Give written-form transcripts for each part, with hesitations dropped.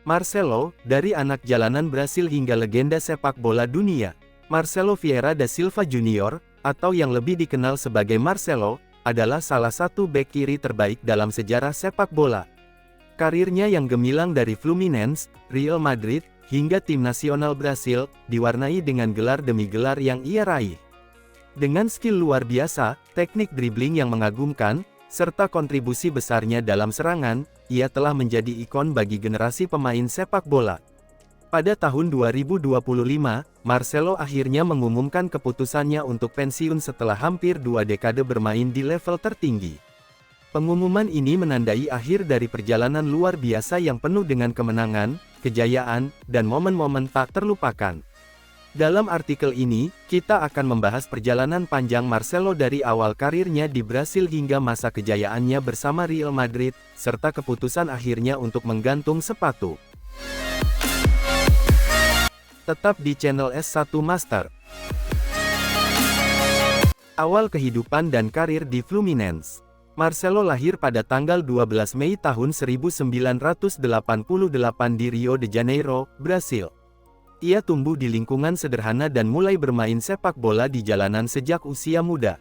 Marcelo, dari anak jalanan Brasil hingga legenda sepak bola dunia, Marcelo Vieira da Silva Junior, atau yang lebih dikenal sebagai Marcelo, adalah salah satu bek kiri terbaik dalam sejarah sepak bola. Karirnya yang gemilang dari Fluminense, Real Madrid, hingga tim nasional Brasil, diwarnai dengan gelar demi gelar yang ia raih. Dengan skill luar biasa, teknik dribbling yang mengagumkan, serta kontribusi besarnya dalam serangan, ia telah menjadi ikon bagi generasi pemain sepak bola. Pada tahun 2025, Marcelo akhirnya mengumumkan keputusannya untuk pensiun setelah hampir 2 dekade bermain di level tertinggi. Pengumuman ini menandai akhir dari perjalanan luar biasa yang penuh dengan kemenangan, kejayaan, dan momen-momen tak terlupakan. Dalam artikel ini, kita akan membahas perjalanan panjang Marcelo dari awal karirnya di Brasil hingga masa kejayaannya bersama Real Madrid, serta keputusan akhirnya untuk menggantung sepatu. Tetap di channel S1 Master. Awal kehidupan dan karir di Fluminense. Marcelo lahir pada tanggal 12 Mei tahun 1988 di Rio de Janeiro, Brasil. Ia tumbuh di lingkungan sederhana dan mulai bermain sepak bola di jalanan sejak usia muda.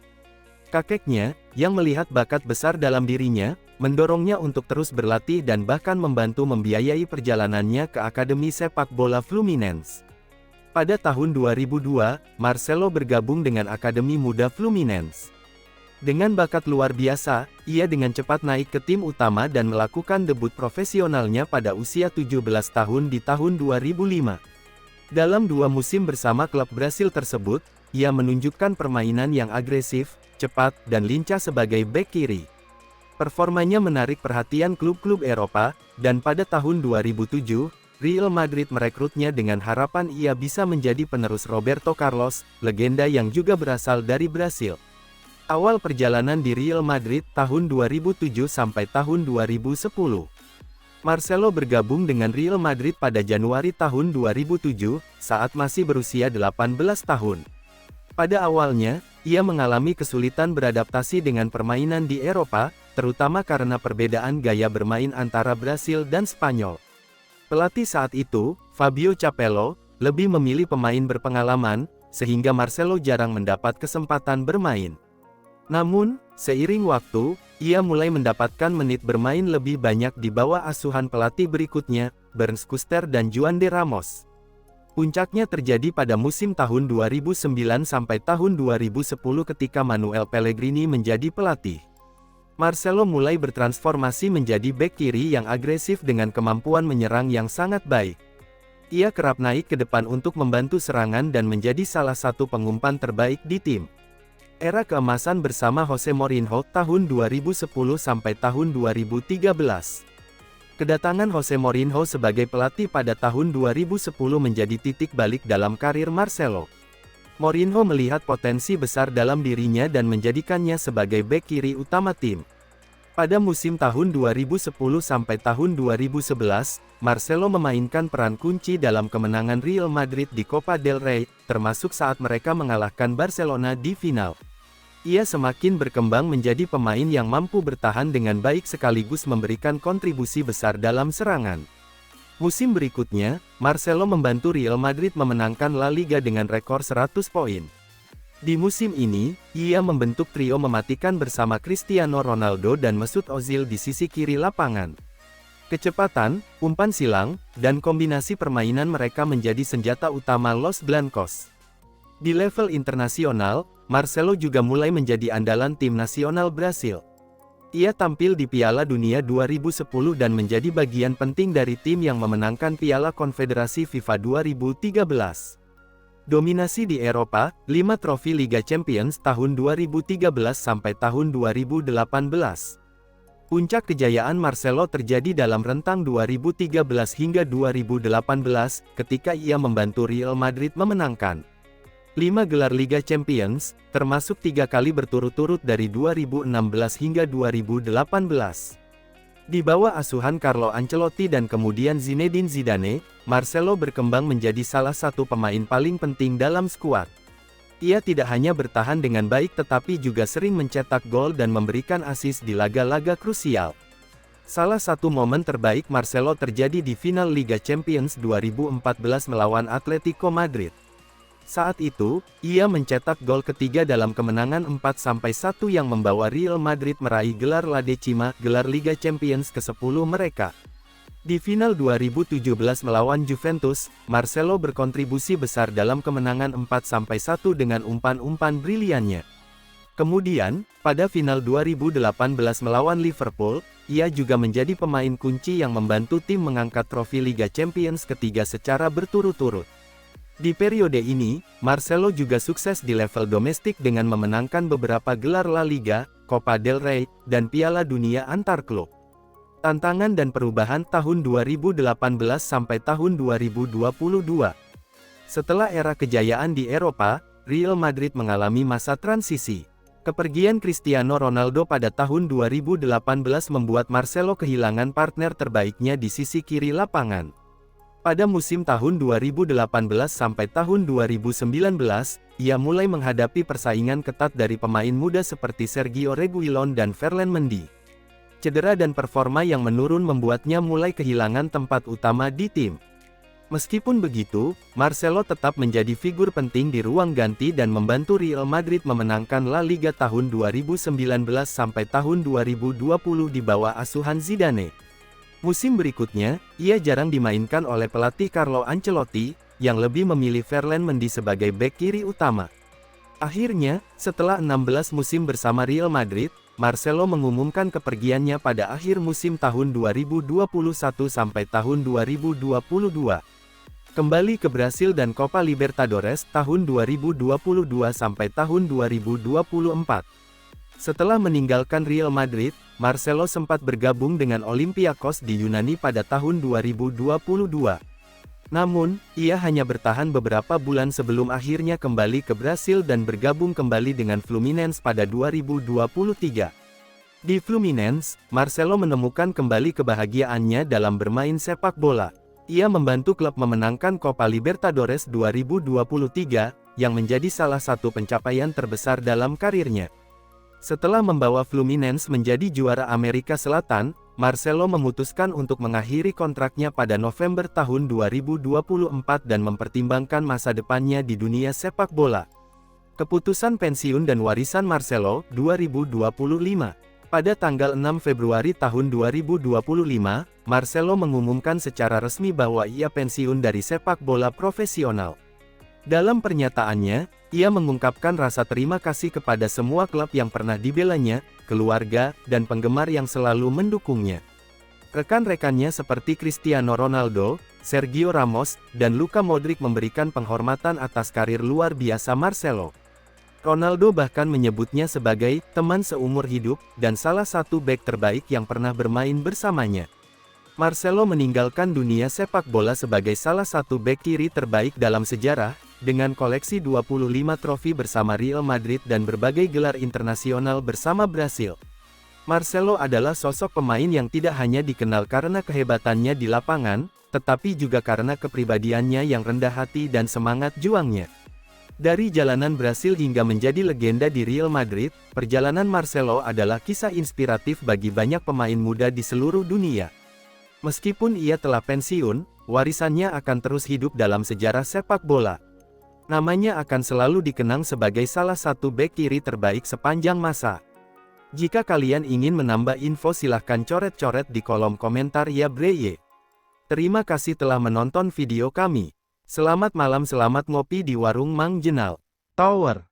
Kakeknya, yang melihat bakat besar dalam dirinya, mendorongnya untuk terus berlatih dan bahkan membantu membiayai perjalanannya ke Akademi Sepak Bola Fluminense. Pada tahun 2002, Marcelo bergabung dengan Akademi Muda Fluminense. Dengan bakat luar biasa, ia dengan cepat naik ke tim utama dan melakukan debut profesionalnya pada usia 17 tahun di tahun 2005. Dalam 2 musim bersama klub Brasil tersebut, ia menunjukkan permainan yang agresif, cepat, dan lincah sebagai bek kiri. Performanya menarik perhatian klub-klub Eropa, dan pada tahun 2007, Real Madrid merekrutnya dengan harapan ia bisa menjadi penerus Roberto Carlos, legenda yang juga berasal dari Brasil. Awal perjalanan di Real Madrid tahun 2007 sampai tahun 2010. Marcelo bergabung dengan Real Madrid pada Januari tahun 2007, saat masih berusia 18 tahun. Pada awalnya, ia mengalami kesulitan beradaptasi dengan permainan di Eropa, terutama karena perbedaan gaya bermain antara Brasil dan Spanyol. Pelatih saat itu, Fabio Capello, lebih memilih pemain berpengalaman, sehingga Marcelo jarang mendapat kesempatan bermain. Namun, seiring waktu, ia mulai mendapatkan menit bermain lebih banyak di bawah asuhan pelatih berikutnya, Bernd Schuster dan Juan de Ramos. Puncaknya terjadi pada musim tahun 2009 sampai tahun 2010 ketika Manuel Pellegrini menjadi pelatih. Marcelo mulai bertransformasi menjadi bek kiri yang agresif dengan kemampuan menyerang yang sangat baik. Ia kerap naik ke depan untuk membantu serangan dan menjadi salah satu pengumpan terbaik di tim. Era keemasan bersama Jose Mourinho tahun 2010 sampai tahun 2013. Kedatangan Jose Mourinho sebagai pelatih pada tahun 2010 menjadi titik balik dalam karir Marcelo. Mourinho melihat potensi besar dalam dirinya dan menjadikannya sebagai bek kiri utama tim. Pada musim tahun 2010 sampai tahun 2011, Marcelo memainkan peran kunci dalam kemenangan Real Madrid di Copa del Rey, termasuk saat mereka mengalahkan Barcelona di final. Ia semakin berkembang menjadi pemain yang mampu bertahan dengan baik sekaligus memberikan kontribusi besar dalam serangan. Musim berikutnya, Marcelo membantu Real Madrid memenangkan La Liga dengan rekor 100 poin. Di musim ini, ia membentuk trio mematikan bersama Cristiano Ronaldo dan Mesut Ozil di sisi kiri lapangan. Kecepatan, umpan silang, dan kombinasi permainan mereka menjadi senjata utama Los Blancos. Di level internasional, Marcelo juga mulai menjadi andalan tim nasional Brasil. Ia tampil di Piala Dunia 2010 dan menjadi bagian penting dari tim yang memenangkan Piala Konfederasi FIFA 2013. Dominasi di Eropa, 5 trofi Liga Champions tahun 2013 sampai tahun 2018. Puncak kejayaan Marcelo terjadi dalam rentang 2013 hingga 2018, ketika ia membantu Real Madrid memenangkan 5 gelar Liga Champions, termasuk 3 kali berturut-turut dari 2016 hingga 2018. Di bawah asuhan Carlo Ancelotti dan kemudian Zinedine Zidane, Marcelo berkembang menjadi salah satu pemain paling penting dalam skuad. Ia tidak hanya bertahan dengan baik tetapi juga sering mencetak gol dan memberikan assist di laga-laga krusial. Salah satu momen terbaik Marcelo terjadi di final Liga Champions 2014 melawan Atletico Madrid. Saat itu, ia mencetak gol ketiga dalam kemenangan 4-1 yang membawa Real Madrid meraih gelar La Decima, gelar Liga Champions ke-10 mereka. Di final 2017 melawan Juventus, Marcelo berkontribusi besar dalam kemenangan 4-1 dengan umpan-umpan briliannya. Kemudian, pada final 2018 melawan Liverpool, ia juga menjadi pemain kunci yang membantu tim mengangkat trofi Liga Champions ketiga secara berturut-turut. Di periode ini, Marcelo juga sukses di level domestik dengan memenangkan beberapa gelar La Liga, Copa del Rey, dan Piala Dunia antar klub. Tantangan dan perubahan tahun 2018 sampai tahun 2022. Setelah era kejayaan di Eropa, Real Madrid mengalami masa transisi. Kepergian Cristiano Ronaldo pada tahun 2018 membuat Marcelo kehilangan partner terbaiknya di sisi kiri lapangan. Pada musim tahun 2018 sampai tahun 2019, ia mulai menghadapi persaingan ketat dari pemain muda seperti Sergio Reguilon dan Ferland Mendy. Cedera dan performa yang menurun membuatnya mulai kehilangan tempat utama di tim. Meskipun begitu, Marcelo tetap menjadi figur penting di ruang ganti dan membantu Real Madrid memenangkan La Liga tahun 2019 sampai tahun 2020 di bawah asuhan Zidane. Musim berikutnya, ia jarang dimainkan oleh pelatih Carlo Ancelotti, yang lebih memilih Ferland Mendy sebagai bek kiri utama. Akhirnya, setelah 16 musim bersama Real Madrid, Marcelo mengumumkan kepergiannya pada akhir musim tahun 2021 sampai tahun 2022. Kembali ke Brasil dan Copa Libertadores tahun 2022 sampai tahun 2024. Setelah meninggalkan Real Madrid, Marcelo sempat bergabung dengan Olympiakos di Yunani pada tahun 2022. Namun, ia hanya bertahan beberapa bulan sebelum akhirnya kembali ke Brasil dan bergabung kembali dengan Fluminense pada 2023. Di Fluminense, Marcelo menemukan kembali kebahagiaannya dalam bermain sepak bola. Ia membantu klub memenangkan Copa Libertadores 2023, yang menjadi salah satu pencapaian terbesar dalam karirnya. Setelah membawa Fluminense menjadi juara Amerika Selatan, Marcelo memutuskan untuk mengakhiri kontraknya pada November tahun 2024 dan mempertimbangkan masa depannya di dunia sepak bola. Keputusan pensiun dan warisan Marcelo, 2025. Pada tanggal 6 Februari tahun 2025, Marcelo mengumumkan secara resmi bahwa ia pensiun dari sepak bola profesional. Dalam pernyataannya, ia mengungkapkan rasa terima kasih kepada semua klub yang pernah dibelanya, keluarga, dan penggemar yang selalu mendukungnya. Rekan-rekannya seperti Cristiano Ronaldo, Sergio Ramos, dan Luka Modric memberikan penghormatan atas karir luar biasa Marcelo. Ronaldo bahkan menyebutnya sebagai teman seumur hidup dan salah satu bek terbaik yang pernah bermain bersamanya. Marcelo meninggalkan dunia sepak bola sebagai salah satu bek kiri terbaik dalam sejarah, dengan koleksi 25 trofi bersama Real Madrid dan berbagai gelar internasional bersama Brasil. Marcelo adalah sosok pemain yang tidak hanya dikenal karena kehebatannya di lapangan, tetapi juga karena kepribadiannya yang rendah hati dan semangat juangnya. Dari jalanan Brasil hingga menjadi legenda di Real Madrid, perjalanan Marcelo adalah kisah inspiratif bagi banyak pemain muda di seluruh dunia. Meskipun ia telah pensiun, warisannya akan terus hidup dalam sejarah sepak bola. Namanya akan selalu dikenang sebagai salah satu bek kiri terbaik sepanjang masa. Jika kalian ingin menambah info silahkan coret-coret di kolom komentar ya bre. Terima kasih telah menonton video kami. Selamat malam, selamat ngopi di warung Mang Jenal Tower.